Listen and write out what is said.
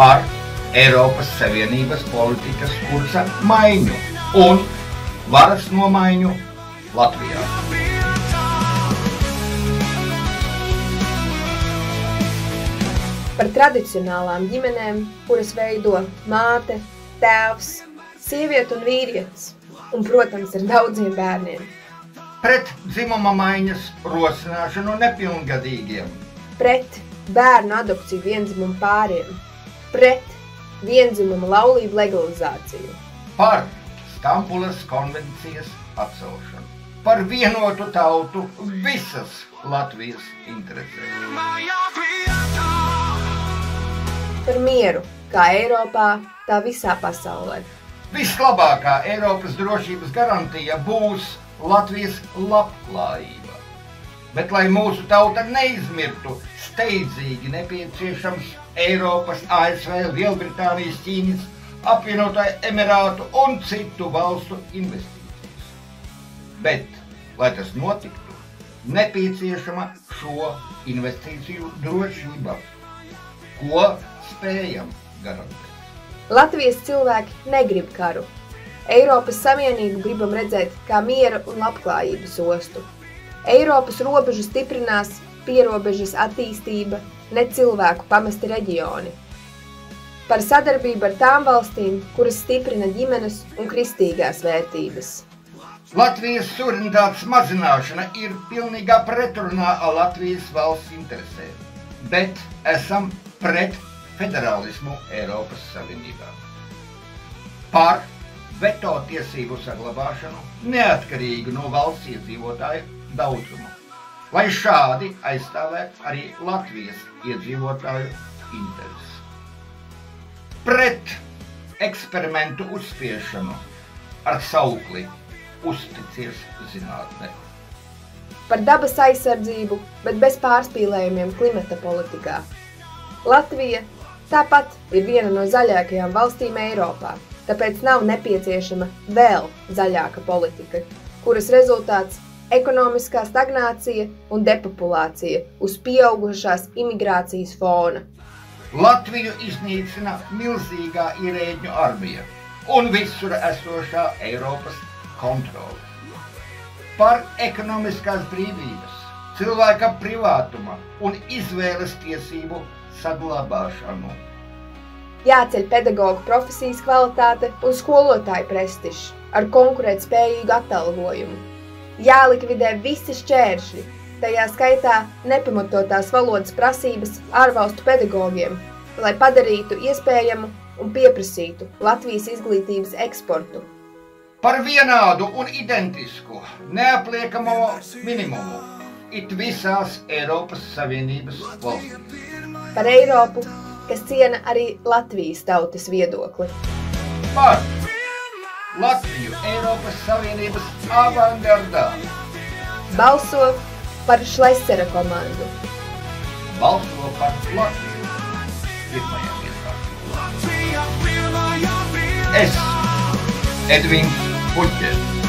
par Eiropas Savienības politikas kursa maiņu un varas nomaiņu Latvijā. Par tradicionālām ģimenēm, kuras veido māte, tēvs, sieviete un vīrietis, un, protams, ar daudziem bērniem. Pret dzimuma maiņas rosināšanu nepilngadīgiem. Pret bērnu adopciju viendzimumu pāriem. Pret viendzimumu laulību legalizāciju. Par Stambulas konvencijas atcelšanu. Par vienotu tautu visas Latvijas interesēs. Par mieru, kā Eiropā, tā visā pasaulē. Vislabākā Eiropas drošības garantija būs Latvijas labklājība. Bet, lai mūsu tauta neizmirtu, steidzīgi nepieciešams Eiropas, ASV, Lielbritānijas, Ķīnas, Apvienotāju Emirātu un citu valstu investīcijas. Bet, lai tas notiktu, nepieciešama šo investīciju drošība, ko spējam garantēt. Latvijas cilvēki negrib karu. Eiropas Savienību gribam redzēt kā miera un labklājības ostu. Eiropas robežu stiprinās pierobežas attīstība, ne cilvēku pamesti reģioni. Par sadarbību ar tām valstīm, kuras stiprina ģimenes un kristīgās vērtības. Latvijas suverenitātes mazināšana ir pilnīgā pretrunā ar Latvijas valsts interesēm, bet esam pret federālismu Eiropas Savienībā. Par veto tiesību saglabāšanu neatkarīgi no valsts iedzīvotāju daudzumu, lai šādi aizstāvētu arī Latvijas iedzīvotāju intereses. Pret eksperimentu uzspiešanu ar saukli uzticies zinātnē. Par dabas aizsardzību, bet bez pārspīlējumiem klimata politikā. Latvija tāpat ir viena no zaļākajām valstīm Eiropā, tāpēc nav nepieciešama vēl zaļāka politika, kuras rezultāts ekonomiskā stagnācija un depopulācija uz pieaugušās imigrācijas fona. Latviju iznīcina milzīgā ierēģņu armija un visur esošā Eiropas kontrole. Par ekonomiskās brīvības, cilvēka privātuma un izvēles tiesību saglabāšanu. Jāceļ pedagogu profesijas kvalitāte un skolotāju prestižs ar konkurētspējīgu atalgojumu. Jālikvidē visi šķēršļi, tajā skaitā nepamatotās valodas prasības ārvalstu pedagogiem, lai padarītu iespējamu un pieprasītu Latvijas izglītības eksportu. Par vienādu un identisku neapliekamo minimumu it visās Eiropas Savienības valstīs. Par Eiropu, kas ciena arī Latvijas tautas viedokli. Par Latviju Eiropas Savienības avangardā. Balso par Šlesera komandu. Balso par Latviju pirmajā vietā. Es, Edvins Puķers.